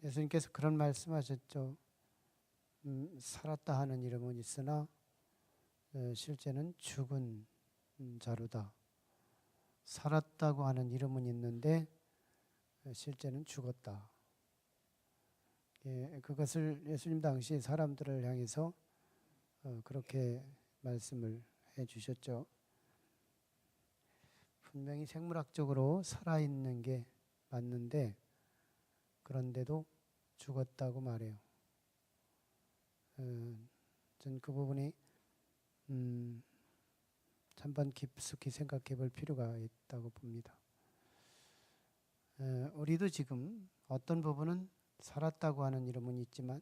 예수님께서 그런 말씀하셨죠. 살았다 하는 이름은 있으나 실제는 죽은 자루다. 살았다고 하는 이름은 있는데 실제는 죽었다. 예, 그것을 예수님 당시 사람들을 향해서 그렇게 말씀을 해 주셨죠. 분명히 생물학적으로 살아있는 게 맞는데 그런데도 죽었다고 말해요. 전 그 부분이 한번 깊숙이 생각해 볼 필요가 있다고 봅니다. 우리도 지금 어떤 부분은 살았다고 하는 이름은 있지만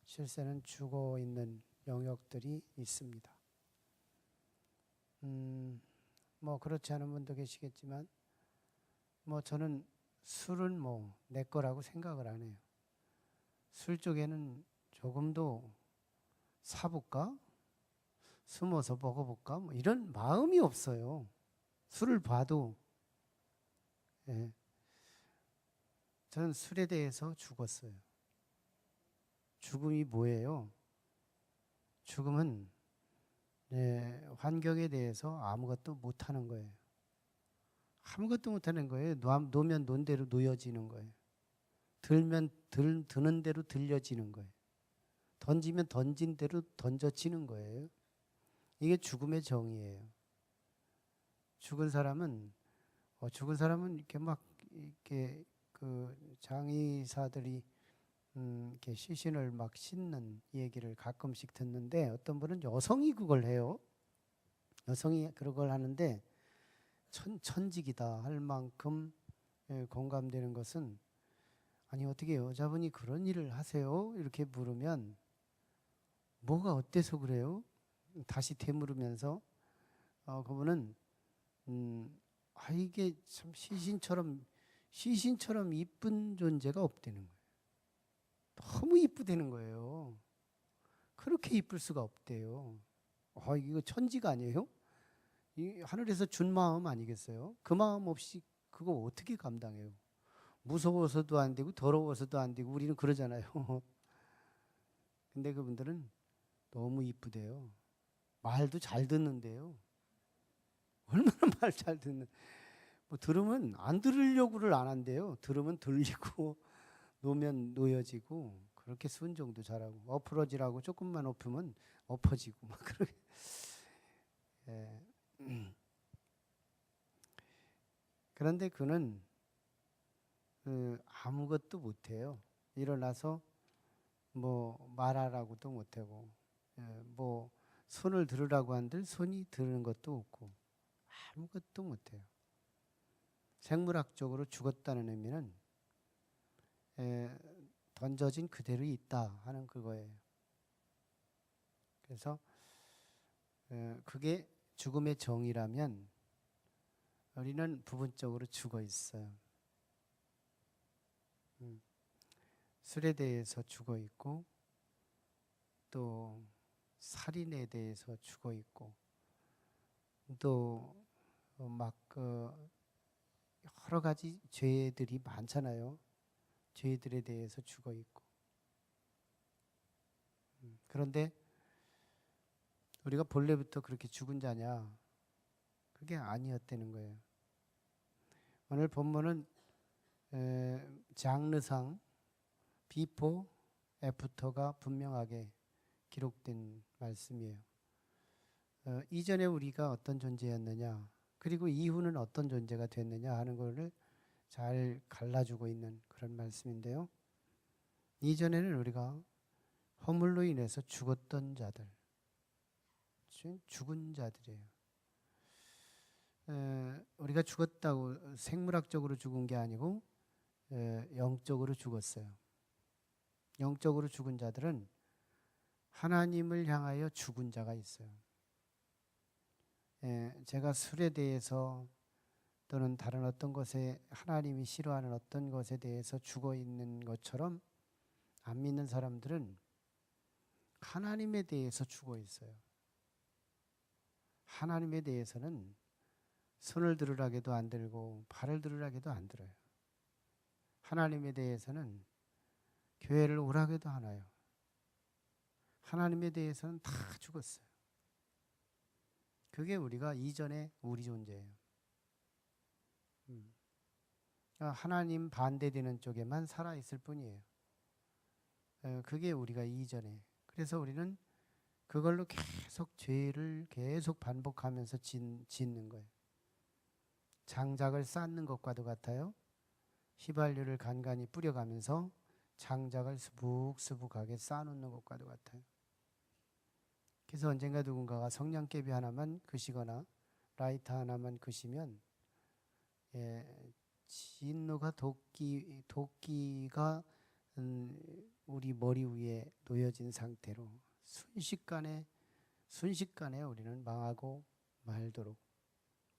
실제는 죽어 있는 영역들이 있습니다. 뭐 그렇지 않은 분도 계시겠지만 뭐 저는 술은 뭐 내 거라고 생각을 안 해요. 술 쪽에는 조금도 사볼까? 숨어서 먹어볼까? 뭐 이런 마음이 없어요. 술을 봐도. 예. 저는 술에 대해서 죽었어요. 죽음이 뭐예요? 죽음은 환경에 대해서 아무것도 못하는 거예요. 아무것도 못하는 거예요. 놓으면 논 대로 놓여지는 거예요. 들면 드는 대로 들려지는 거예요. 던지면 던진 대로 던져지는 거예요. 이게 죽음의 정의예요. 죽은 사람은 이렇게 막 이렇게 그 장의사들이 이렇게 시신을 막 씻는 얘기를 가끔씩 듣는데 어떤 분은 여성이 그걸 해요. 여성이 그걸 하는데 천직이다 할 만큼 공감되는 것은 아니 어떻게 여자분이 그런 일을 하세요? 이렇게 물으면 뭐가 어때서 그래요? 다시 되물으면서 그분은 이게 참 시신처럼 이쁜 존재가 없다는 거예요. 너무 이쁘다는 거예요. 그렇게 이쁠 수가 없대요. 이거 천지가 아니에요? 이 하늘에서 준 마음 아니겠어요? 그 마음 없이 그거 어떻게 감당해요? 무서워서도 안 되고 더러워서도 안 되고 우리는 그러잖아요. 근데 그분들은 너무 이쁘대요. 말도 잘 듣는데요. 얼마나 말 잘 듣는. 뭐 들으면 안 들으려고를 안 한대요. 들으면 들리고 놓으면 놓여지고 그렇게 순종도 잘하고 엎어지라고 조금만 엎으면 엎어지고 막 그렇게. 예. 그런데 그는 아무것도 못해요. 일어나서 뭐 말하라고도 못하고 뭐 손을 들으라고 한들 손이 드는 것도 없고 아무것도 못해요. 생물학적으로 죽었다는 의미는 던져진 그대로 있다 하는 그거예요. 그래서 그게 죽음의 정의라면 우리는 부분적으로 죽어 있어요. 술에 대해서 죽어 있고 또 살인에 대해서 죽어 있고 또 막 여러 가지 죄들이 많잖아요. 죄들에 대해서 죽어 있고 그런데 우리가 본래부터 그렇게 죽은 자냐? 그게 아니었다는 거예요. 오늘 본문은 장르상 비포, 애프터가 분명하게 기록된 말씀이에요. 이전에 우리가 어떤 존재였느냐, 그리고 이후는 어떤 존재가 됐느냐 하는 것을 잘 갈라주고 있는 그런 말씀인데요. 이전에는 우리가 허물로 인해서 죽었던 자들, 죽은 자들이에요. 우리가 죽었다고 생물학적으로 죽은 게 아니고 영적으로 죽었어요. 영적으로 죽은 자들은 하나님을 향하여 죽은 자가 있어요. 제가 술에 대해서 또는 다른 어떤 것에 하나님이 싫어하는 어떤 것에 대해서 죽어 있는 것처럼 안 믿는 사람들은 하나님에 대해서 죽어 있어요. 하나님에 대해서는 손을 들으라게도 안 들고 발을 들으라게도 안 들어요. 하나님에 대해서는 교회를 오라게도 하나요? 하나님에 대해서는 다 죽었어요. 그게 우리가 이전에 우리 존재예요. 하나님 반대되는 쪽에만 살아있을 뿐이에요. 그게 우리가 이전에. 그래서 우리는 그걸로 계속 죄를 계속 반복하면서 짓는 거예요. 장작을 쌓는 것과도 같아요. 휘발유를 간간히 뿌려가면서 장작을 수북수북하게 쌓아놓는 것과도 같아요. 그래서 언젠가 누군가가 성냥개비 하나만 그시거나 라이터 하나만 그시면 진노가 도끼가 우리 머리 위에 놓여진 상태로 순식간에 우리는 망하고 말도록,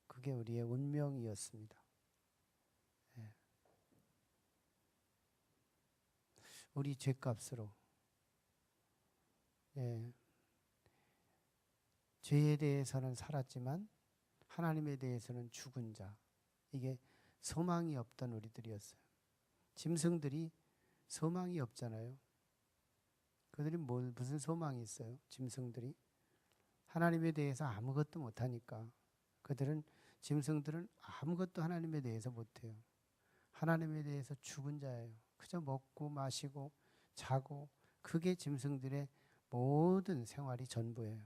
그게 우리의 운명이었습니다. 우리 죄값으로 죄에 대해서는 살았지만 하나님에 대해서는 죽은 자, 이게 소망이 없던 우리들이었어요. 짐승들이 소망이 없잖아요. 그들이 무슨 소망이 있어요? 짐승들이 하나님에 대해서 아무것도 못하니까. 짐승들은 아무것도 하나님에 대해서 못해요. 하나님에 대해서 죽은 자예요. 그저 먹고 마시고 자고, 그게 짐승들의 모든 생활이 전부예요.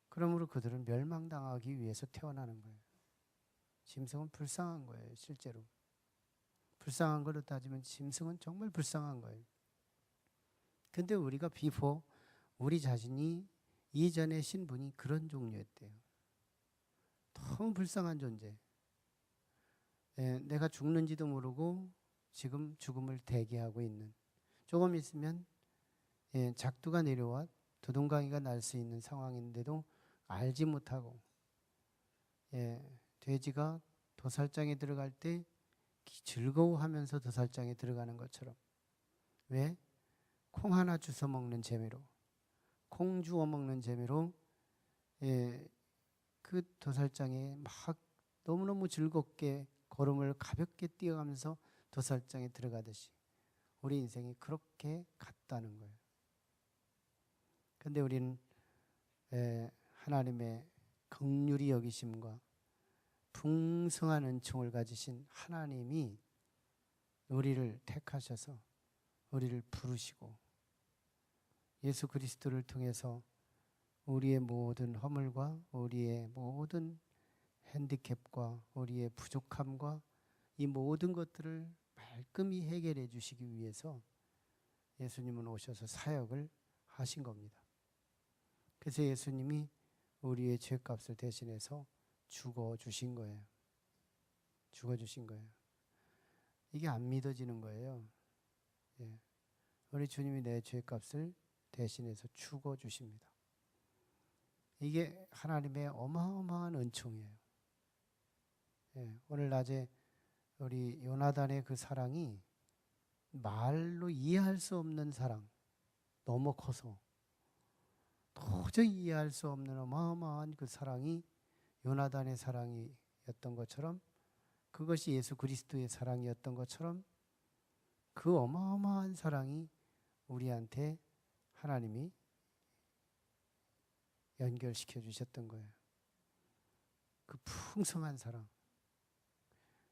그러므로 그들은 멸망당하기 위해서 태어나는 거예요. 짐승은 불쌍한 거예요. 실제로 불쌍한 걸로 따지면 짐승은 정말 불쌍한 거예요. 근데 우리가 우리 자신이 이전의 신분이 그런 종류였대요. 너무 불쌍한 존재. 내가 죽는지도 모르고 지금 죽음을 대기하고 있는, 조금 있으면 작두가 내려와 두둥강이가 날 수 있는 상황인데도 알지 못하고, 돼지가 도살장에 들어갈 때 즐거워하면서 도살장에 들어가는 것처럼. 왜? 콩 하나 주워 먹는 재미로, 콩 주워 먹는 재미로 그 도살장에 막 너무너무 즐겁게 걸음을 가볍게 뛰어가면서 도살장에 들어가듯이 우리 인생이 그렇게 같다는 거예요. 그런데 우리는 하나님의 긍휼히 여기심과 풍성한 은총을 가지신 하나님이 우리를 택하셔서 우리를 부르시고 예수 그리스도를 통해서 우리의 모든 허물과 우리의 모든 핸디캡과 우리의 부족함과 이 모든 것들을 말끔히 해결해 주시기 위해서 예수님은 오셔서 사역을 하신 겁니다. 그래서 예수님이 우리의 죄값을 대신해서 죽어주신 거예요. 죽어주신 거예요. 이게 안 믿어지는 거예요. 우리 주님이 내 죄값을 대신해서 죽어주십니다. 이게 하나님의 어마어마한 은총이에요. 오늘 낮에 우리 요나단의 그 사랑이 말로 이해할 수 없는 사랑, 너무 커서 도저히 이해할 수 없는 어마어마한 그 사랑이 요나단의 사랑이었던 것처럼, 그것이 예수 그리스도의 사랑이었던 것처럼, 그 어마어마한 사랑이 우리한테 하나님이 연결시켜 주셨던 거예요. 그 풍성한 사랑,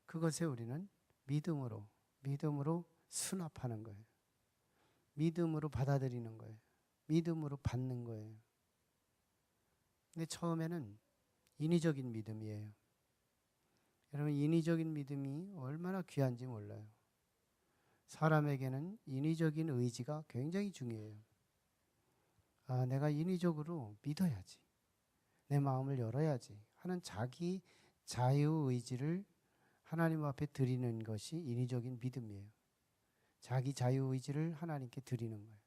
그것에 우리는 믿음으로 수납하는 거예요. 믿음으로 받아들이는 거예요. 믿음으로 받는 거예요. 근데 처음에는 인위적인 믿음이에요. 여러분, 인위적인 믿음이 얼마나 귀한지 몰라요. 사람에게는 인위적인 의지가 굉장히 중요해요. 내가 인위적으로 믿어야지, 내 마음을 열어야지 하는 자기 자유의지를 하나님 앞에 드리는 것이 인위적인 믿음이에요. 자기 자유의지를 하나님께 드리는 거예요.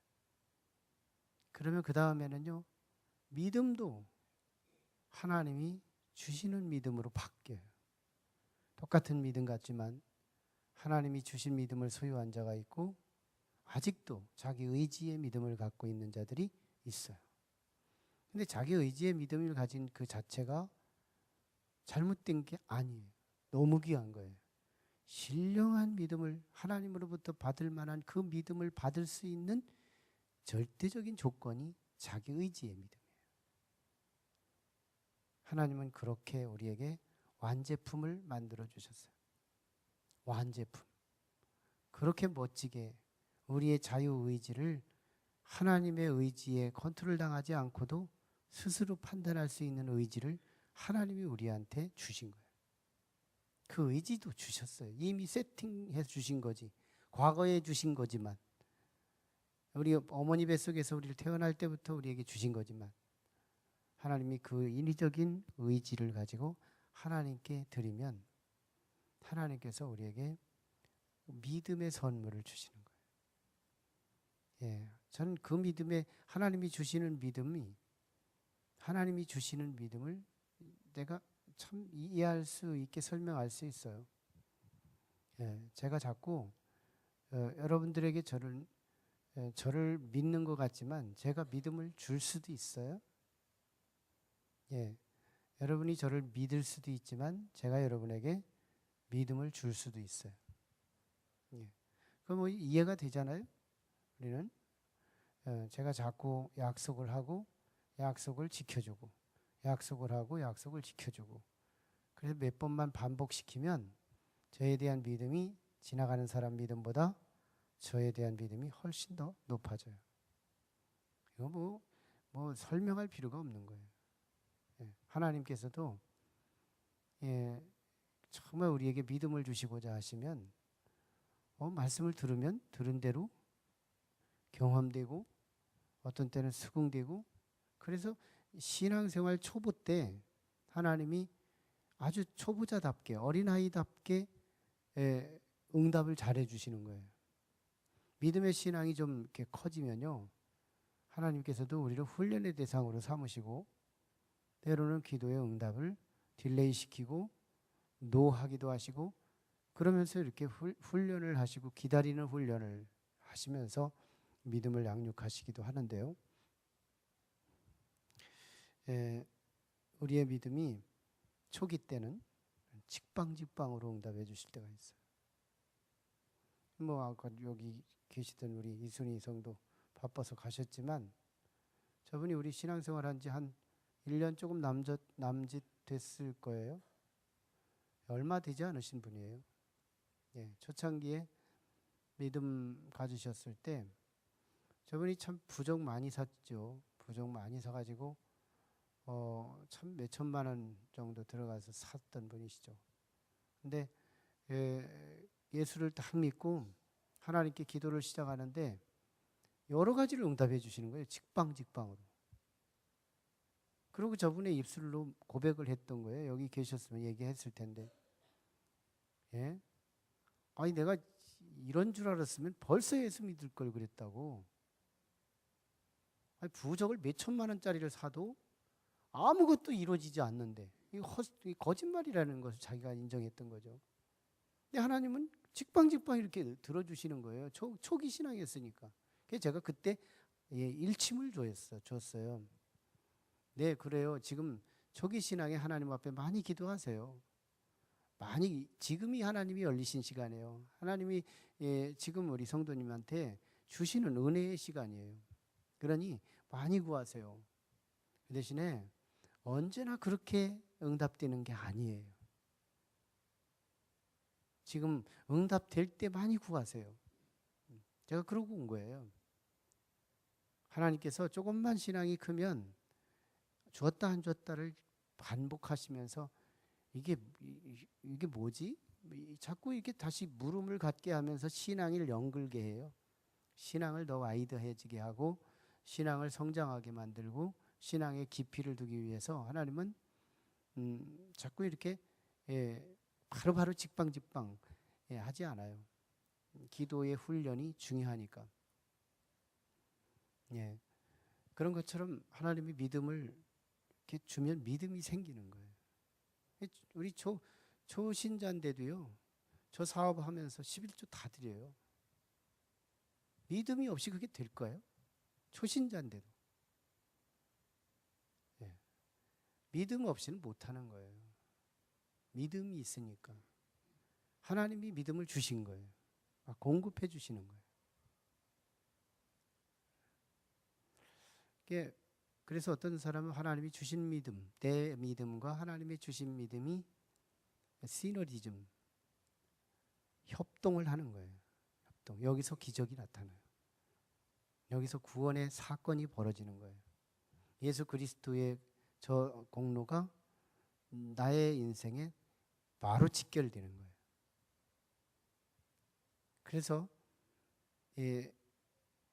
그러면 그 다음에는요, 믿음도 하나님이 주시는 믿음으로 바뀌어요. 똑같은 믿음 같지만 하나님이 주신 믿음을 소유한 자가 있고, 아직도 자기 의지의 믿음을 갖고 있는 자들이 있어요. 근데 자기 의지의 믿음을 가진 그 자체가 잘못된 게 아니에요. 너무 귀한 거예요. 신령한 믿음을 하나님으로부터 받을 만한 그 믿음을 받을 수 있는 절대적인 조건이 자기 의지의 믿음이에요. 하나님은 그렇게 우리에게 완제품을 만들어 주셨어요. 완제품. 그렇게 멋지게 우리의 자유의지를 하나님의 의지에 컨트롤 당하지 않고도 스스로 판단할 수 있는 의지를 하나님이 우리한테 주신 거예요. 그 의지도 주셨어요. 이미 세팅해 주신 거지. 과거에 주신 거지만, 우리 어머니 뱃속에서 우리를 태어날 때부터 우리에게 주신 거지만, 하나님이 그 인위적인 의지를 가지고 하나님께 드리면 하나님께서 우리에게 믿음의 선물을 주시는 거예요. 예, 저는 그 믿음에 하나님이 주시는 믿음을 내가 참 이해할 수 있게 설명할 수 있어요. 예, 제가 자꾸 여러분들에게 저를 믿는 것 같지만 제가 믿음을 줄 수도 있어요. 예, 여러분이 저를 믿을 수도 있지만 제가 여러분에게 믿음을 줄 수도 있어요. 예, 그럼 뭐 이해가 되잖아요. 우리는 제가 자꾸 약속을 하고 약속을 지켜주고 약속을 하고 약속을 지켜주고, 그래서 몇 번만 반복시키면 저에 대한 믿음이 지나가는 사람 믿음보다 저에 대한 믿음이 훨씬 더 높아져요. 이거 뭐 설명할 필요가 없는 거예요. 예, 하나님께서도 정말 우리에게 믿음을 주시고자 하시면 말씀을 들으면 들은 대로 경험되고 어떤 때는 수긍되고, 그래서 신앙생활 초보 때 하나님이 아주 초보자답게 어린아이답게 응답을 잘해 주시는 거예요. 믿음의 신앙이 좀 이렇게 커지면요, 하나님께서도 우리를 훈련의 대상으로 삼으시고 때로는 기도의 응답을 딜레이 시키고 노하기도 하시고, 그러면서 이렇게 훈련을 하시고 기다리는 훈련을 하시면서 믿음을 양육하시기도 하는데요. 우리의 믿음이 초기 때는 직방직방으로 응답해 주실 때가 있어요. 뭐 아까 여기 계시던 우리 이순희 성도 바빠서 가셨지만, 저분이 우리 신앙생활 한 지 한 1년 조금 남짓 됐을 거예요. 얼마 되지 않으신 분이에요. 예, 초창기에 믿음 가지셨을 때 저분이 참 부적 많이 샀죠. 부적 많이 사가지고 참 몇천만 원 정도 들어가서 샀던 분이시죠. 근데 예수를 딱 믿고 하나님께 기도를 시작하는데 여러 가지를 응답해 주시는 거예요. 직방직방으로. 그리고 저분의 입술로 고백을 했던 거예요. 여기 계셨으면 얘기했을 텐데. 예? 아니 내가 이런 줄 알았으면 벌써 예수 믿을 걸 그랬다고. 아니 부적을 몇천만 원짜리를 사도 아무것도 이루어지지 않는데 이거 거짓말이라는 것을 자기가 인정했던 거죠. 근데 하나님은 직방직방 이렇게 들어주시는 거예요. 초기 신앙이었으니까. 그래서 제가 그때 일침을 줬어요. 네, 그래요. 지금 초기 신앙에 하나님 앞에 많이 기도하세요. 지금이 하나님이 열리신 시간이에요. 하나님이 지금 우리 성도님한테 주시는 은혜의 시간이에요. 그러니 많이 구하세요. 그 대신에 언제나 그렇게 응답되는 게 아니에요. 지금 응답될 때 많이 구하세요. 제가 그러고 온 거예요. 하나님께서 조금만 신앙이 크면 줬다 안 줬다를 반복하시면서 이게 뭐지? 자꾸 이렇게 다시 물음을 갖게 하면서 신앙을 연글게 해요. 신앙을 더 와이드해지게 하고 신앙을 성장하게 만들고 신앙의 깊이를 두기 위해서 하나님은 자꾸 이렇게 바로바로 직방직방 하지 않아요. 기도의 훈련이 중요하니까. 예, 그런 것처럼 하나님이 믿음을 이렇게 주면 믿음이 생기는 거예요. 우리 초신자인데도요, 저 사업하면서 11조 다 드려요. 믿음이 없이 그게 될까요? 초신자인데도. 예. 믿음 없이는 못하는 거예요. 믿음이 있으니까. 하나님이 믿음을 주신 거예요. 공급해 주시는 거예요. 그래서 어떤 사람은 하나님이 주신 믿음, 내 믿음과 하나님이 주신 믿음이 시너리즘, 협동을 하는 거예요. 협동. 여기서 기적이 나타나요. 여기서 구원의 사건이 벌어지는 거예요. 예수 그리스도의 저 공로가 나의 인생에 바로 직결되는 거예요. 그래서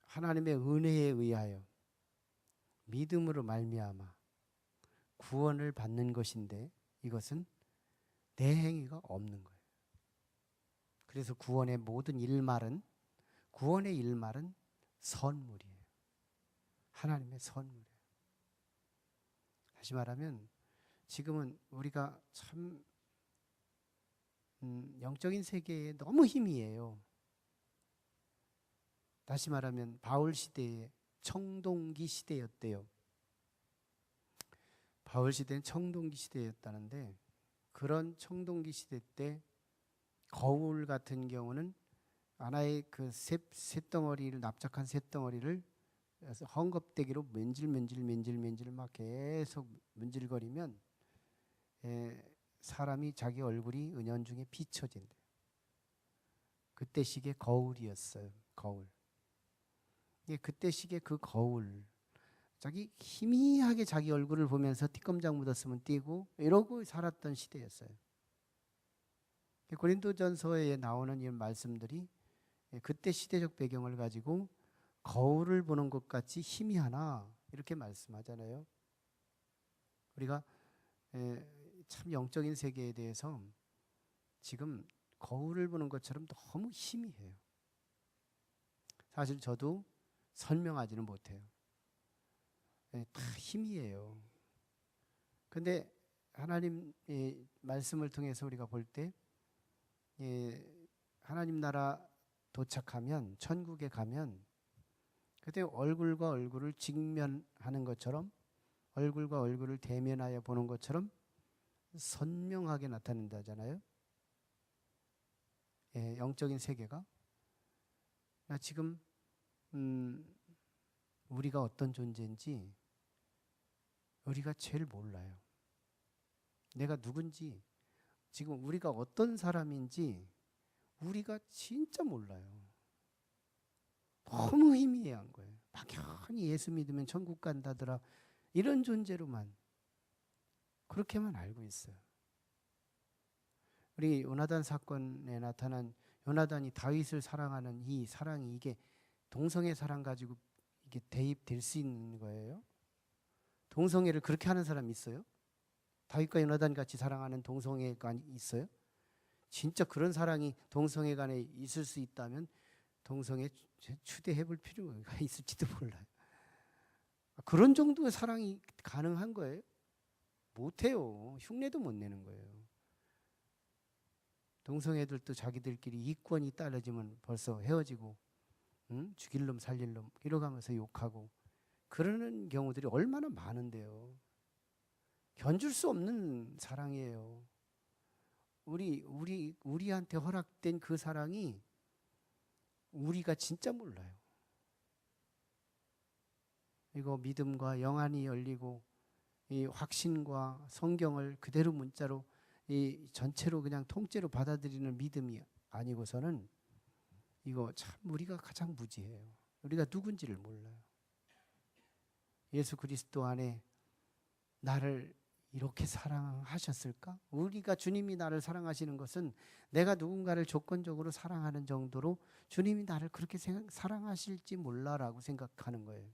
하나님의 은혜에 의하여 믿음으로 말미암아 구원을 받는 것인데 이것은 내 행위가 없는 거예요. 그래서 구원의 일말은 선물이에요. 하나님의 선물이에요. 다시 말하면 지금은 우리가 참 영적인 세계에 너무 희미해요. 다시 말하면 바울 시대에 청동기 시대였대요. 바울 시대는 청동기 시대였다는데 그런 청동기 시대 때 거울 같은 경우는 하나의 그 쇳덩어리를 납작한 쇳덩어리를 헝겊대기로 맨질 막 계속 문질거리면 사람이 자기 얼굴이 은연중에 비춰진대. 그때 시계 거울이었어요. 거울. 그때 시계 그 거울. 희미하게 자기 얼굴을 보면서 띠검장 묻었으면 띄고 이러고 살았던 시대였어요. 고린도전서에 나오는 이 말씀들이 그때 시대적 배경을 가지고 거울을 보는 것 같이 희미하나 이렇게 말씀하잖아요. 우리가 참 영적인 세계에 대해서 지금 거울을 보는 것처럼 너무 희미해요. 사실 저도 설명하지는 못해요. 다 희미해요. 근데 하나님의 말씀을 통해서 우리가 볼 때 하나님 나라 도착하면 천국에 가면 그때 얼굴과 얼굴을 직면하는 것처럼 얼굴과 얼굴을 대면하여 보는 것처럼 선명하게 나타난다잖아요. 영적인 세계가 지금 우리가 어떤 존재인지 우리가 제일 몰라요. 내가 누군지 지금 우리가 어떤 사람인지 우리가 진짜 몰라요. 너무 희미해한 거예요. 막연히 예수 믿으면 천국 간다더라 이런 존재로만 그렇게만 알고 있어요. 우리 요나단 사건에 나타난 요나단이 다윗을 사랑하는 이 사랑이 이게 동성애 사랑 가지고 이게 대입될 수 있는 거예요? 동성애를 그렇게 하는 사람이 있어요? 다윗과 요나단 같이 사랑하는 동성애가 있어요? 진짜 그런 사랑이 동성애 간에 있을 수 있다면 동성애 추대해 볼 필요가 있을지도 몰라요. 그런 정도의 사랑이 가능한 거예요? 못해요. 흉내도 못 내는 거예요. 동성애들도 자기들끼리 이권이 떨어지면 벌써 헤어지고 죽일 놈 살릴 놈 이러가면서 욕하고 그러는 경우들이 얼마나 많은데요. 견줄 수 없는 사랑이에요. 우리한테 허락된 그 사랑이 우리가 진짜 몰라요. 이거 믿음과 영안이 열리고 이 확신과 성경을 그대로 문자로 이 전체로 그냥 통째로 받아들이는 믿음이 아니고서는 이거 참 우리가 가장 무지해요. 우리가 누군지를 몰라요. 예수 그리스도 안에 나를 이렇게 사랑하셨을까? 우리가 주님이 나를 사랑하시는 것은 내가 누군가를 조건적으로 사랑하는 정도로 주님이 나를 그렇게 사랑하실지 몰라라고 생각하는 거예요.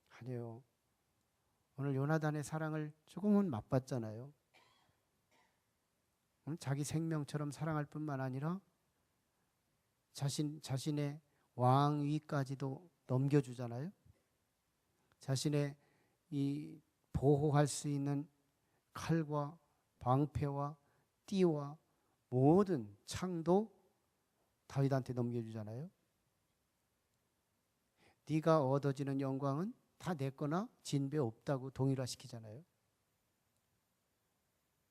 아니에요. 오늘 요나단의 사랑을 조금은 맛봤잖아요. 자기 생명처럼 사랑할 뿐만 아니라 자신의 왕위까지도 넘겨주잖아요. 자신의 이 보호할 수 있는 칼과 방패와 띠와 모든 창도 다윗한테 넘겨주잖아요. 네가 얻어지는 영광은 다 내 거나 진배 없다고 동일화시키잖아요.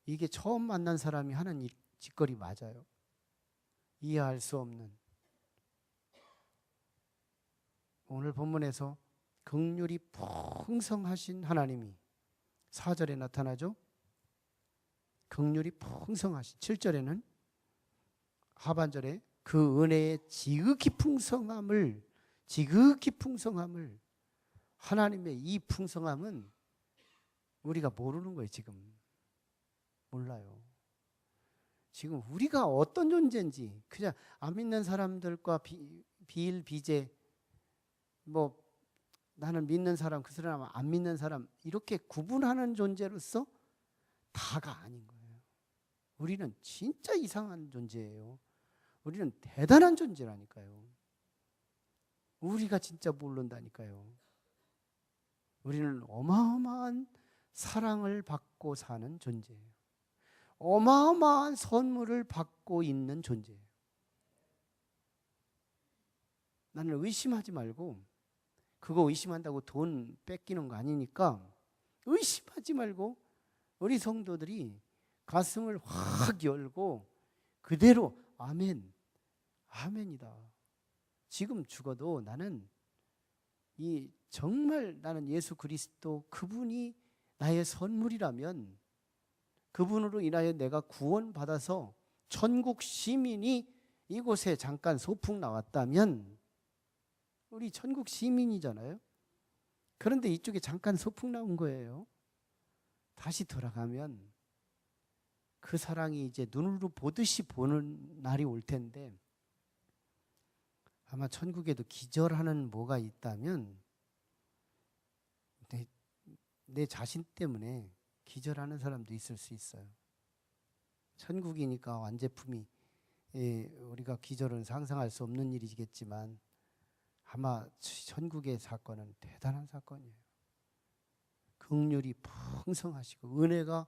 이게 처음 만난 사람이 하는 짓거리 맞아요. 이해할 수 없는, 오늘 본문에서 긍휼이 풍성하신 하나님이 4절에 나타나죠. 긍휼이 풍성하신, 7절에는 하반절에 그 은혜의 지극히 풍성함을, 하나님의 이 풍성함은 우리가 모르는 거예요. 지금 몰라요. 지금 우리가 어떤 존재인지 그냥 안 믿는 사람들과 비일비재, 뭐 나는 믿는 사람, 그 사람 안 믿는 사람, 이렇게 구분하는 존재로서 다가 아닌 거예요. 우리는 진짜 이상한 존재예요. 우리는 대단한 존재라니까요. 우리가 진짜 모른다니까요. 우리는 어마어마한 사랑을 받고 사는 존재예요. 어마어마한 선물을 받고 있는 존재예요. 나는 의심하지 말고, 그거 의심한다고 돈 뺏기는 거 아니니까 의심하지 말고 우리 성도들이 가슴을 확 열고 그대로 아멘, 아멘이다. 지금 죽어도 나는 정말 나는 예수 그리스도 그분이 나의 선물이라면, 그분으로 인하여 내가 구원받아서 천국 시민이 이곳에 잠깐 소풍 나왔다면, 우리 천국 시민이잖아요. 그런데 이쪽에 잠깐 소풍 나온 거예요. 다시 돌아가면 그 사랑이 이제 눈으로 보듯이 보는 날이 올 텐데, 아마 천국에도 기절하는 뭐가 있다면 내 자신 때문에 기절하는 사람도 있을 수 있어요. 천국이니까 완제품이, 우리가 기절은 상상할 수 없는 일이겠지만 아마 천국의 사건은 대단한 사건이에요. 긍휼이 풍성하시고 은혜가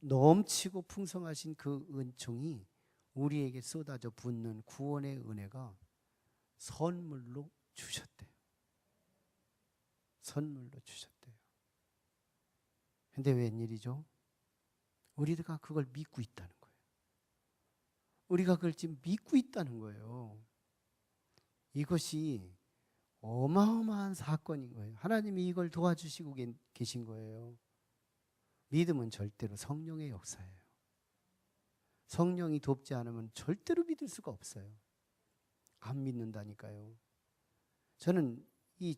넘치고 풍성하신 그 은총이 우리에게 쏟아져 붓는 구원의 은혜가 선물로 주셨대요. 선물로 주셨대요. 근데 웬일이죠? 우리가 그걸 믿고 있다는 거예요. 우리가 그걸 지금 믿고 있다는 거예요. 이것이 어마어마한 사건인 거예요. 하나님이 이걸 도와주시고 계신 거예요. 믿음은 절대로 성령의 역사예요. 성령이 돕지 않으면 절대로 믿을 수가 없어요. 안 믿는다니까요. 저는 이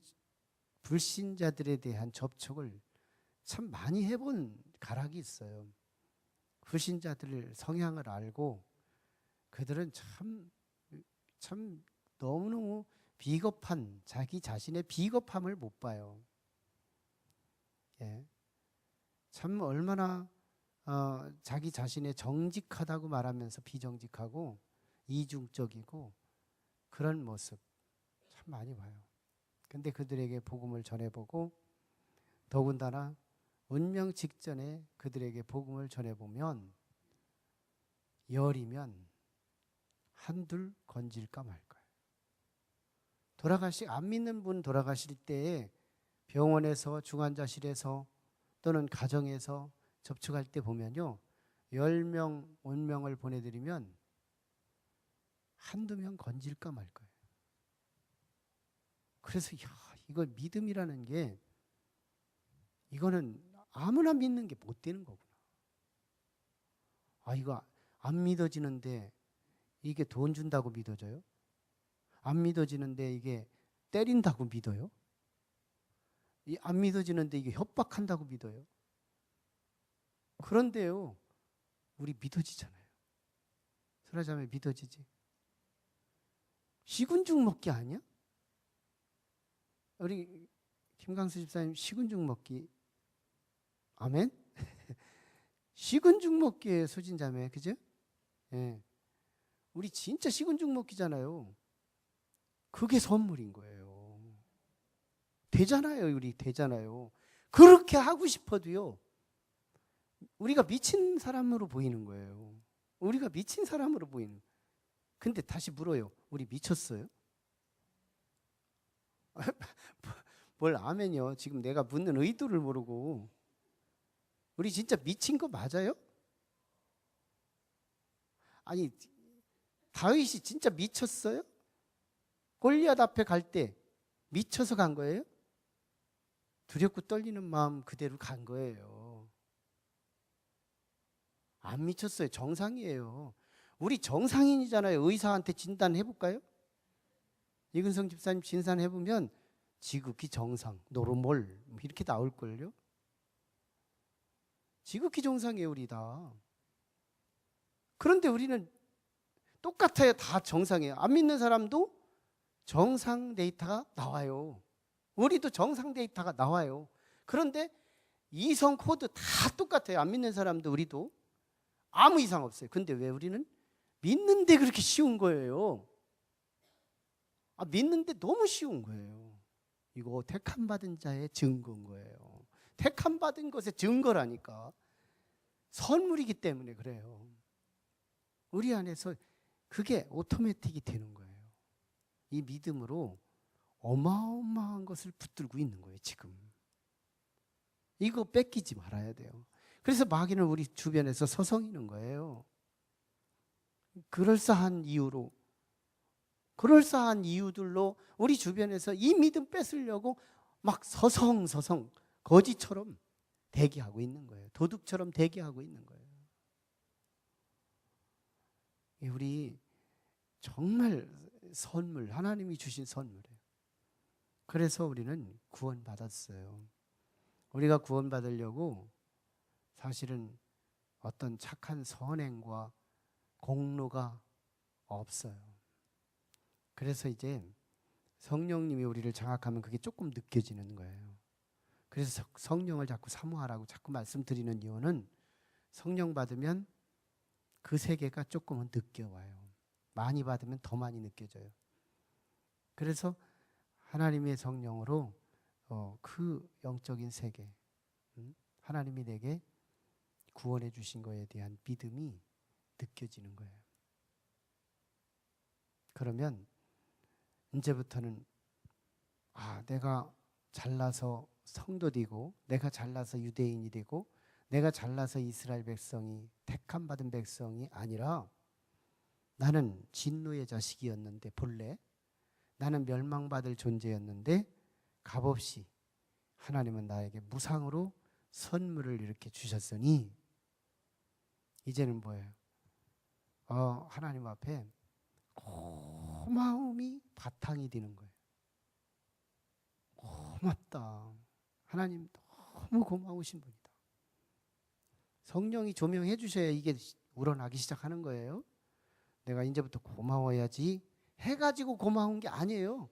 불신자들에 대한 접촉을 참 많이 해본 가락이 있어요. 불신자들 성향을 알고 그들은 참 너무너무 비겁한, 자기 자신의 비겁함을 못 봐요. 예. 참 얼마나 자기 자신의 정직하다고 말하면서 비정직하고 이중적이고 그런 모습 참 많이 봐요. 근데 그들에게 복음을 전해보고, 더군다나 운명 직전에 그들에게 복음을 전해보면 열이면 한둘 건질까 말까요. 안 믿는 분 돌아가실 때에 병원에서, 중환자실에서 또는 가정에서 접촉할 때 보면요, 10명, 운명을 보내드리면 한두 명 건질까 말까요. 그래서 이거 믿음이라는 게, 이거는 아무나 믿는 게 못 되는 거구나. 이거 안 믿어지는데 이게 돈 준다고 믿어져요? 안 믿어지는데 이게 때린다고 믿어요? 안 믿어지는데 이게 협박한다고 믿어요? 그런데요, 우리 믿어지잖아요. 설하자매 믿어지지. 식은 죽 먹기 아니야? 우리 김강수 집사님 식은 죽 먹기, 아멘? 식은 죽 먹기에 소진자매, 그죠? 예. 우리 진짜 식은 죽 먹기잖아요. 그게 선물인 거예요. 되잖아요, 우리 되잖아요. 그렇게 하고 싶어도요, 우리가 미친 사람으로 보이는 거예요. 우리가 미친 사람으로 보이는. 근데 다시 물어요. 우리 미쳤어요? 뭘 아멘요. 지금 내가 묻는 의도를 모르고. 우리 진짜 미친 거 맞아요? 아니, 다윗이 진짜 미쳤어요? 골리앗 앞에 갈 때 미쳐서 간 거예요? 두렵고 떨리는 마음 그대로 간 거예요. 안 미쳤어요. 정상이에요. 우리 정상인이잖아요. 의사한테 진단해 볼까요? 이근성 집사님 진단해 보면 지극히 정상, 노르몰 이렇게 나올걸요. 지극히 정상이에요, 우리 다. 그런데 우리는 똑같아요. 다 정상이에요. 안 믿는 사람도 정상 데이터가 나와요. 우리도 정상 데이터가 나와요. 그런데 이성 코드 다 똑같아요. 안 믿는 사람도 우리도 아무 이상 없어요. 근데 왜 우리는 믿는데 그렇게 쉬운 거예요? 믿는데 너무 쉬운 거예요. 이거 택함 받은 자의 증거인 거예요. 택함 받은 것의 증거라니까. 선물이기 때문에 그래요. 우리 안에서 그게 오토매틱이 되는 거예요. 이 믿음으로 어마어마한 것을 붙들고 있는 거예요, 지금. 이거 뺏기지 말아야 돼요. 그래서 마귀는 우리 주변에서 서성이는 거예요. 그럴싸한 이유들로 우리 주변에서 이 믿음 뺏으려고 막 서성서성 거지처럼 대기하고 있는 거예요. 도둑처럼 대기하고 있는 거예요. 우리 정말 선물, 하나님이 주신 선물이에요. 그래서 우리는 구원받았어요. 우리가 구원받으려고 사실은 어떤 착한 선행과 공로가 없어요. 그래서 이제 성령님이 우리를 장악하면 그게 조금 느껴지는 거예요. 그래서 성령을 자꾸 사모하라고 자꾸 말씀드리는 이유는 성령 받으면 그 세계가 조금은 느껴와요. 많이 받으면 더 많이 느껴져요. 그래서 하나님의 성령으로 그 영적인 세계, 하나님이 내게 구원해 주신 것에 대한 믿음이 느껴지는 거예요. 그러면 이제부터는 내가 잘나서 성도 되고, 내가 잘나서 유대인이 되고, 내가 잘나서 이스라엘 백성이 택함 받은 백성이 아니라 나는 진노의 자식이었는데 본래 나는 멸망받을 존재였는데 값없이 하나님은 나에게 무상으로 선물을 이렇게 주셨으니 이제는 뭐예요? 하나님 앞에 고마움이 바탕이 되는 거예요. 고맙다. 하나님 너무 고마우신 분이다. 성령이 조명해 주셔야 이게 우러나기 시작하는 거예요. 내가 이제부터 고마워야지 해가지고 고마운 게 아니에요.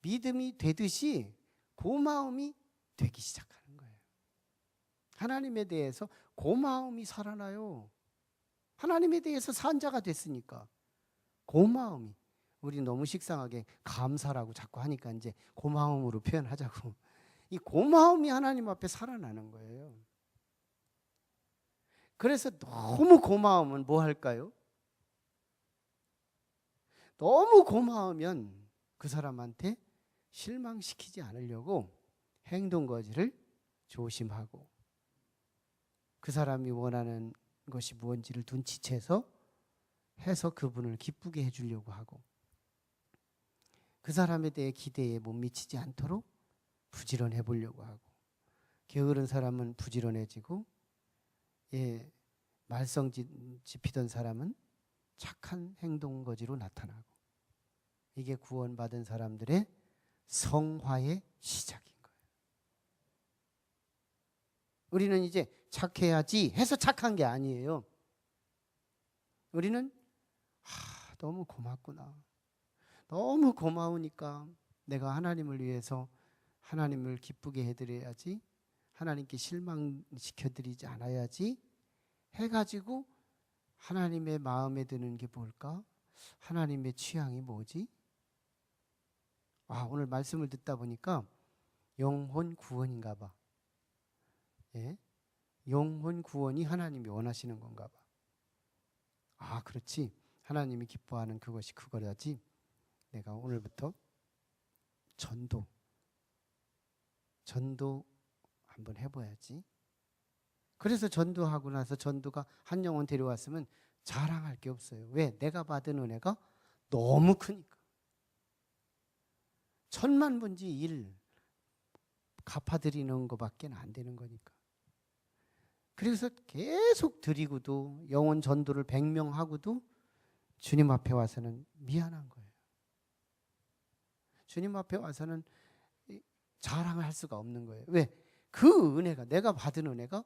믿음이 되듯이 고마움이 되기 시작하는 거예요. 하나님에 대해서 고마움이 살아나요. 하나님에 대해서 산 자가 됐으니까 고마움이, 우리 너무 식상하게 감사라고 자꾸 하니까 이제 고마움으로 표현하자고. 이 고마움이 하나님 앞에 살아나는 거예요. 그래서 너무 고마우면 뭐 할까요? 너무 고마우면 그 사람한테 실망시키지 않으려고 행동 거지를 조심하고 그 사람이 원하는 것이 무엇인지를 눈치채서 해서 그분을 기쁘게 해주려고 하고 그 사람에 대해 기대에 못 미치지 않도록 부지런해 보려고 하고 게으른 사람은 부지런해지고 말썽 지피던 사람은 착한 행동 거지로 나타나고 이게 구원받은 사람들의 성화의 시작인 거예요. 우리는 이제 착해야지 해서 착한 게 아니에요. 우리는 너무 고맙구나. 너무 고마우니까 내가 하나님을 위해서 하나님을 기쁘게 해드려야지, 하나님께 실망시켜드리지 않아야지 해가지고 하나님의 마음에 드는 게 뭘까? 하나님의 취향이 뭐지? 오늘 말씀을 듣다 보니까 영혼 구원인가 봐. 영혼 구원이 하나님이 원하시는 건가 봐. 그렇지. 하나님이 기뻐하는 그것이 그거라지. 내가 오늘부터 전도 한번 해봐야지. 그래서 전도하고 나서 전도가 한 영혼 데려왔으면 자랑할 게 없어요. 왜? 내가 받은 은혜가 너무 크니까. 천만분지 1 갚아드리는 것밖에 안 되는 거니까. 그래서 계속 드리고도 영혼 전도를 100명 하고도 주님 앞에 와서는 미안한 거예요. 주님 앞에 와서는 자랑을 할 수가 없는 거예요. 왜? 그 은혜가, 내가 받은 은혜가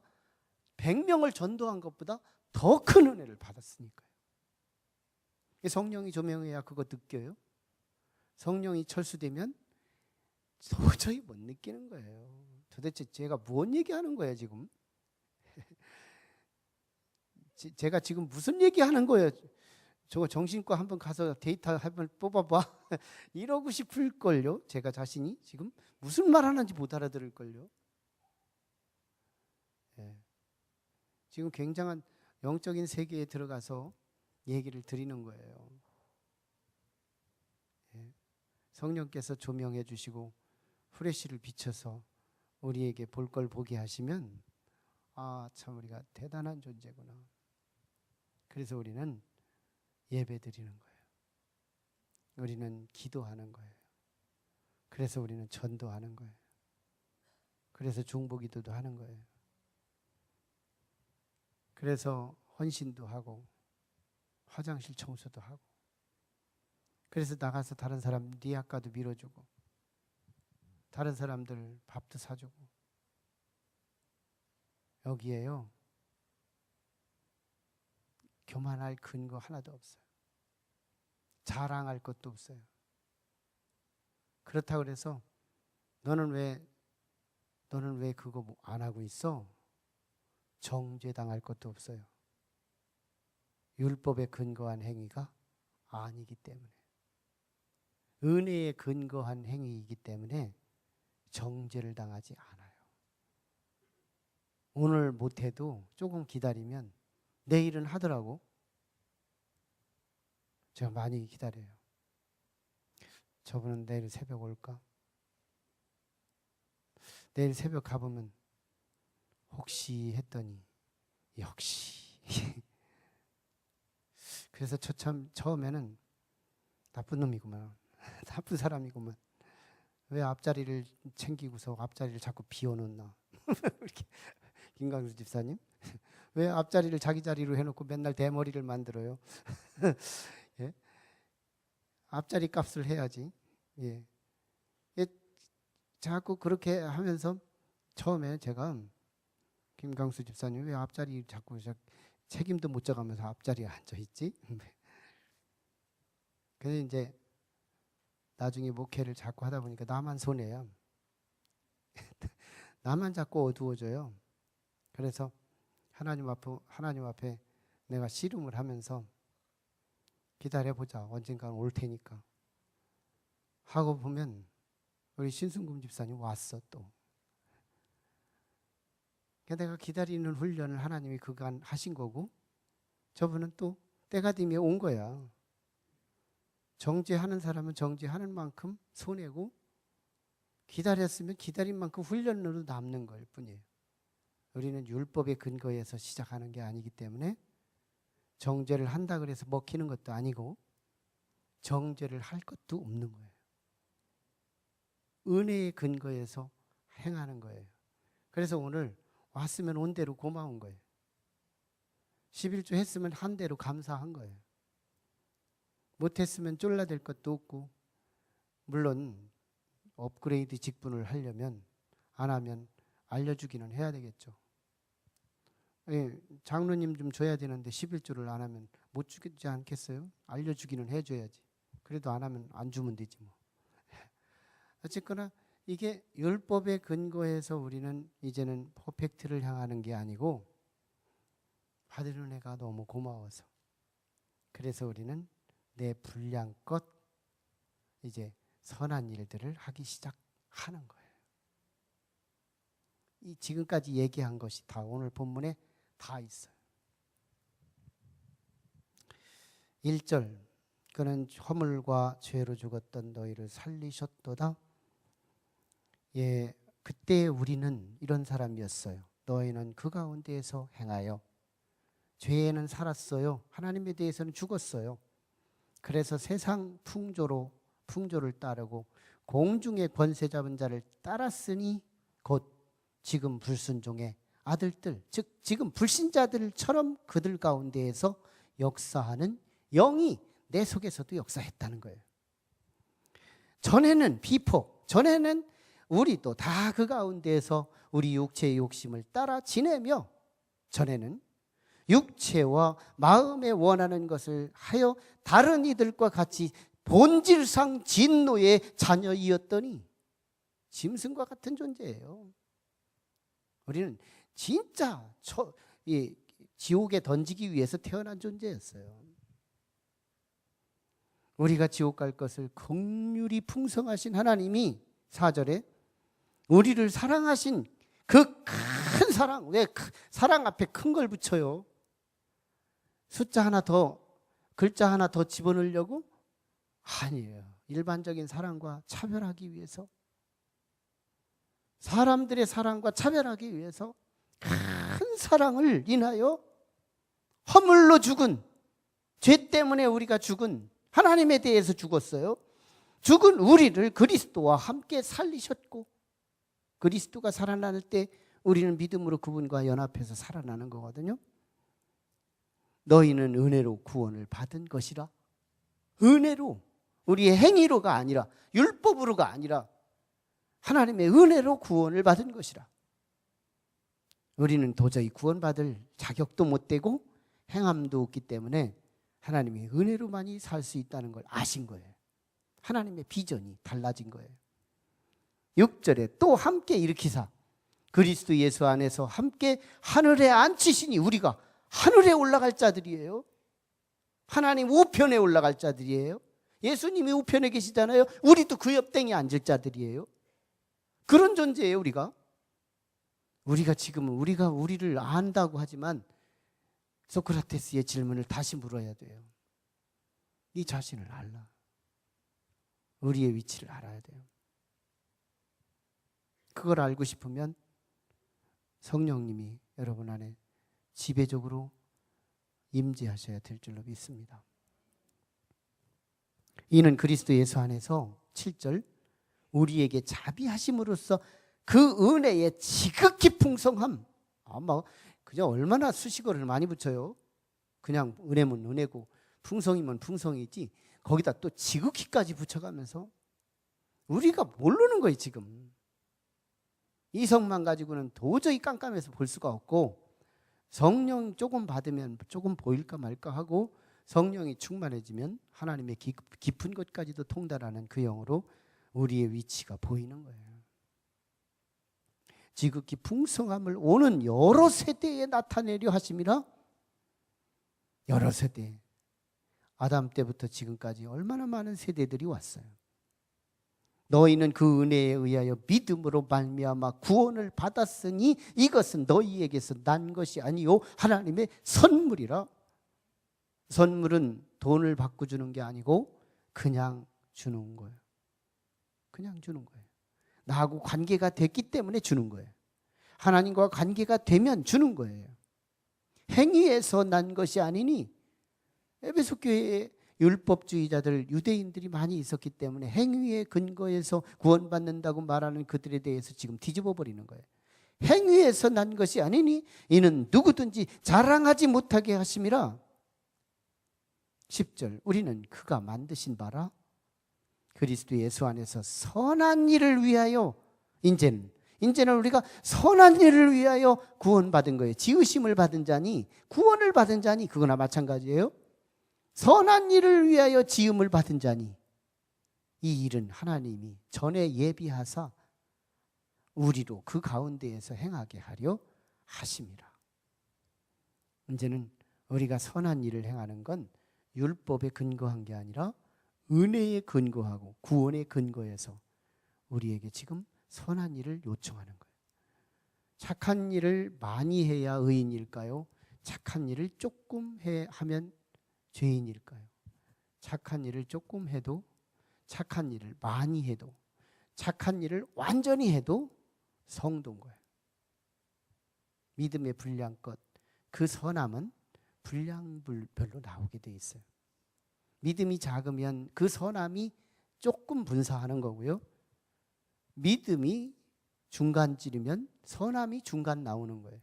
100명을 전도한 것보다 더 큰 은혜를 받았으니까요. 성령이 조명해야 그거 느껴요. 성령이 철수되면 도저히 못 느끼는 거예요. 도대체 제가 뭔 얘기하는 거예요 지금? 제가 지금 무슨 얘기하는 거예요? 저거 정신과 한번 가서 데이터 한번 뽑아봐. 이러고 싶을걸요. 제가 자신이 지금 무슨 말 하는지 못 알아들을걸요. 예. 지금 굉장한 영적인 세계에 들어가서 얘기를 드리는 거예요. 예. 성령께서 조명해 주시고 후레쉬를 비춰서 우리에게 볼 걸 보게 하시면 아, 참 우리가 대단한 존재구나. 그래서 우리는 예배 드리는 거예요. 우리는 기도하는 거예요. 그래서 우리는 전도하는 거예요. 그래서 중보기도도 하는 거예요. 그래서 헌신도 하고 화장실 청소도 하고 그래서 나가서 다른 사람 네 아까도 밀어주고 다른 사람들 밥도 사주고 여기에요. 교만할 근거 하나도 없어요. 자랑할 것도 없어요. 그렇다고 그래서 너는 왜 그거 안 하고 있어? 정죄당할 것도 없어요. 율법에 근거한 행위가 아니기 때문에 은혜에 근거한 행위이기 때문에 정죄를 당하지 않아요. 오늘 못해도 조금 기다리면 내일은 하더라고. 제가 많이 기다려요. 저분은 내일 새벽 올까? 내일 새벽 가보면 혹시 했더니 역시. 그래서 처음에는 나쁜 놈이구만. 나쁜 사람이구만. 왜 앞자리를 챙기고서 앞자리를 자꾸 비워놓나. 이렇게 김강수 집사님. 왜 앞자리를 자기 자리로 해놓고 맨날 대머리를 만들어요. 예? 앞자리 값을 해야지. 예. 예. 자꾸 그렇게 하면서 처음에 제가 김강수 집사님 왜 앞자리 자꾸 책임도 못 져가면서 앞자리에 앉아있지? 그래서 이제 나중에 목회를 자꾸 하다 보니까 나만 손해야. 나만 자꾸 어두워져요. 그래서 하나님 앞에 내가 씨름을 하면서 기다려보자. 언젠가는 올 테니까. 하고 보면 우리 신순금 집사님 왔어 또. 내가 기다리는 훈련을 하나님이 그간 하신 거고 저분은 또 때가 되면 온 거야. 정죄하는 사람은 정죄하는 만큼 손해고 기다렸으면 기다린 만큼 훈련으로 남는 걸 뿐이에요. 우리는 율법의 근거에서 시작하는 게 아니기 때문에 정죄를 한다 그래서 먹히는 것도 아니고 정죄를 할 것도 없는 거예요. 은혜의 근거에서 행하는 거예요. 그래서 오늘 왔으면 온 대로 고마운 거예요. 11조 했으면 한 대로 감사한 거예요. 못했으면 쫄라댈 것도 없고 물론 업그레이드 직분을 하려면 안 하면 알려주기는 해야 되겠죠. 예, 장로님 좀 줘야 되는데 11조를 안 하면 못 주지 않겠어요? 알려주기는 해줘야지. 그래도 안 하면 안 주면 되지 뭐. 어쨌거나 이게 율법에 근거해서 우리는 이제는 퍼펙트를 향하는 게 아니고 받은 은혜가 너무 고마워서 그래서 우리는 내 분량껏 이제 선한 일들을 하기 시작하는 거예요. 이 지금까지 얘기한 것이 다 오늘 본문에 다 있어요. 1절 그는 허물과 죄로 죽었던 너희를 살리셨도다. 예, 그때 우리는 이런 사람이었어요. 너희는 그 가운데에서 행하여 죄에는 살았어요. 하나님에 대해서는 죽었어요. 그래서 세상 풍조를 따르고 공중의 권세 잡은 자를 따랐으니 곧 지금 불순종의 아들들, 즉 지금 불신자들처럼 그들 가운데에서 역사하는 영이 내 속에서도 역사했다는 거예요. 전에는 비폭, 전에는 우리도 다 그 가운데에서 우리 육체의 욕심을 따라 지내며 전에는 육체와 마음에 원하는 것을 하여 다른 이들과 같이 본질상 진노의 자녀이었더니 짐승과 같은 존재예요. 우리는 진짜 지옥에 던지기 위해서 태어난 존재였어요. 우리가 지옥 갈 것을 긍휼이 풍성하신 하나님이 4절에 우리를 사랑하신 그 큰 사랑, 왜 사랑 앞에 큰 걸 붙여요? 숫자 하나 더, 글자 하나 더 집어넣으려고? 아니에요. 일반적인 사랑과 차별하기 위해서, 사람들의 사랑과 차별하기 위해서 큰 사랑을 인하여 허물로 죽은, 죄 때문에 우리가 죽은, 하나님에 대해서 죽었어요. 죽은 우리를 그리스도와 함께 살리셨고, 그리스도가 살아날 때 우리는 믿음으로 그분과 연합해서 살아나는 거거든요. 너희는 은혜로 구원을 받은 것이라. 은혜로, 우리의 행위로가 아니라, 율법으로가 아니라 하나님의 은혜로 구원을 받은 것이라. 우리는 도저히 구원받을 자격도 못 되고 행함도 없기 때문에 하나님이 은혜로만이 살 수 있다는 걸 아신 거예요. 하나님의 비전이 달라진 거예요. 6절에 또 함께 일으키사 그리스도 예수 안에서 함께 하늘에 앉히시니, 우리가 하늘에 올라갈 자들이에요. 하나님 우편에 올라갈 자들이에요. 예수님이 우편에 계시잖아요. 우리도 그 옆땡에 앉을 자들이에요. 그런 존재예요. 우리가 지금은 우리가 우리를 안다고 하지만 소크라테스의 질문을 다시 물어야 돼요. 네 자신을 알라. 우리의 위치를 알아야 돼요. 그걸 알고 싶으면 성령님이 여러분 안에 지배적으로 임재하셔야 될 줄로 믿습니다. 이는 그리스도 예수 안에서 7절 우리에게 자비하심으로써 그 은혜의 지극히 풍성함. 아마 그냥 얼마나 수식어를 많이 붙여요. 그냥 은혜면 은혜고 풍성이면 풍성이지 거기다 또 지극히까지 붙여가면서 우리가 모르는 거예요. 지금 이성만 가지고는 도저히 깜깜해서 볼 수가 없고, 성령 조금 받으면 조금 보일까 말까 하고 성령이 충만해지면 하나님의 깊은 것까지도 통달하는 그 영으로 우리의 위치가 보이는 거예요. 지극히 풍성함을 오는 여러 세대에 나타내려 하심이라. 여러 세대, 아담 때부터 지금까지 얼마나 많은 세대들이 왔어요. 너희는 그 은혜에 의하여 믿음으로 말미암아 구원을 받았으니 이것은 너희에게서 난 것이 아니요 하나님의 선물이라. 선물은 돈을 받고 주는 게 아니고 그냥 주는 거예요. 그냥 주는 거예요. 나하고 관계가 됐기 때문에 주는 거예요. 하나님과 관계가 되면 주는 거예요. 행위에서 난 것이 아니니, 에베소 교회에 율법주의자들, 유대인들이 많이 있었기 때문에 행위의 근거에서 구원받는다고 말하는 그들에 대해서 지금 뒤집어 버리는 거예요. 행위에서 난 것이 아니니 이는 누구든지 자랑하지 못하게 하심이라. 10절 우리는 그가 만드신 바라 그리스도 예수 안에서 선한 일을 위하여, 이제는 우리가 선한 일을 위하여 구원받은 거예요. 지으심을 받은 자니 구원을 받은 자니 그거나 마찬가지예요. 선한 일을 위하여 지음을 받은 자니 이 일은 하나님이 전에 예비하사 우리로 그 가운데에서 행하게 하려 하심이라. 이제는 우리가 선한 일을 행하는 건 율법에 근거한 게 아니라 은혜에 근거하고 구원에 근거해서 우리에게 지금 선한 일을 요청하는 거예요. 착한 일을 많이 해야 의인일까요? 착한 일을 조금 하면 죄인일까요? 착한 일을 조금 해도, 착한 일을 많이 해도, 착한 일을 완전히 해도 성도인 거예요. 믿음의 분량껏 그 선함은 분량별로 나오게 돼 있어요. 믿음이 작으면 그 선함이 조금 분사하는 거고요. 믿음이 중간쯤이면 선함이 중간 나오는 거예요.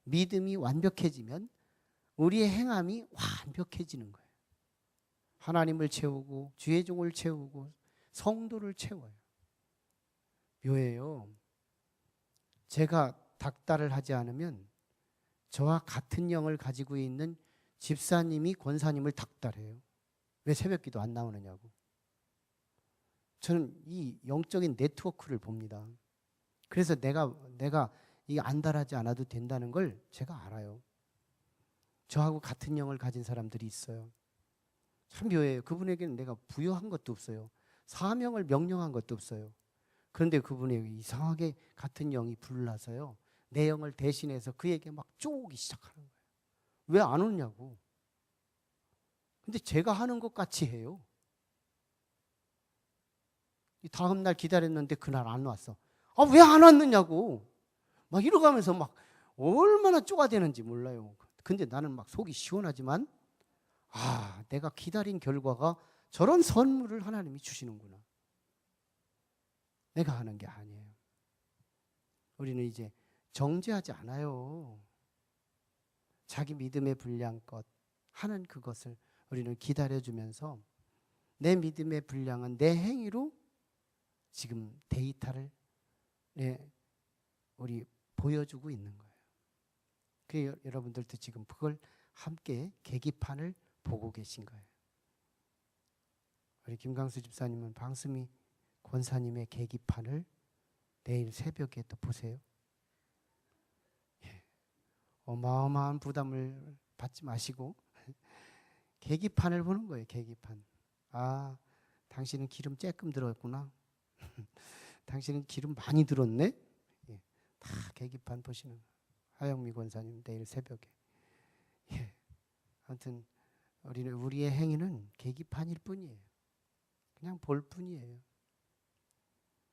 믿음이 완벽해지면 우리의 행함이 완벽해지는 거예요. 하나님을 채우고 주의 종을 채우고 성도를 채워요. 묘해요. 제가 닥달을 하지 않으면 저와 같은 영을 가지고 있는 집사님이 권사님을 닥달해요. 왜 새벽기도 안 나오느냐고. 저는 이 영적인 네트워크를 봅니다. 그래서 내가 이 안달하지 않아도 된다는 걸 제가 알아요. 저하고 같은 영을 가진 사람들이 있어요. 참 묘해요. 그분에게는 내가 부여한 것도 없어요. 사명을 명령한 것도 없어요. 그런데 그분에게 이상하게 같은 영이 불나서요. 내 영을 대신해서 그에게 막 쪼기 시작하는 거예요. 왜 안 오냐고. 근데 제가 하는 것 같이 해요. 다음 날 기다렸는데 그날 안 왔어. 아, 왜 안 왔느냐고. 막 이러가면서 막 얼마나 쪼가대는지 몰라요. 근데 나는 막 속이 시원하지만 내가 기다린 결과가 저런 선물을 하나님이 주시는구나. 내가 하는 게 아니에요. 우리는 이제 정죄하지 않아요. 자기 믿음의 분량껏 하는 그것을 우리는 기다려주면서 내 믿음의 분량은 내 행위로 지금 데이터를 우리 보여주고 있는 거예요. 그 여러분들도 지금 그걸 함께 계기판을 보고 계신 거예요. 우리 김강수 집사님은 방수미 권사님의 계기판을 내일 새벽에 또 보세요. 어마어마한 부담을 받지 마시고 계기판을 보는 거예요. 계기판. 당신은 기름 쬐끔 들었구나. 당신은 기름 많이 들었네. 다 계기판 보시는 거예요. 하영미 권사님 내일 새벽에. 아무튼 우리의 행위는 계기판일 뿐이에요. 그냥 볼 뿐이에요.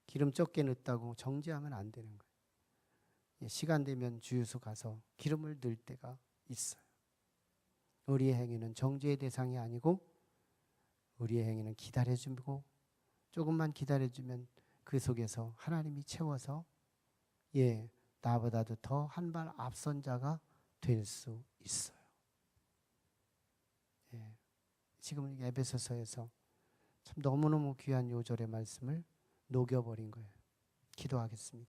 기름 적게 넣었다고 정죄하면 안 되는 거예요. 시간 되면 주유소 가서 기름을 넣을 때가 있어요. 우리의 행위는 정죄의 대상이 아니고 우리의 행위는 기다려주고 조금만 기다려주면 그 속에서 하나님이 채워서 나보다도 더 한 발 앞선 자가 될 수 있어요. 지금 에베소서에서 참 너무너무 귀한 요절의 말씀을 녹여버린 거예요. 기도하겠습니다.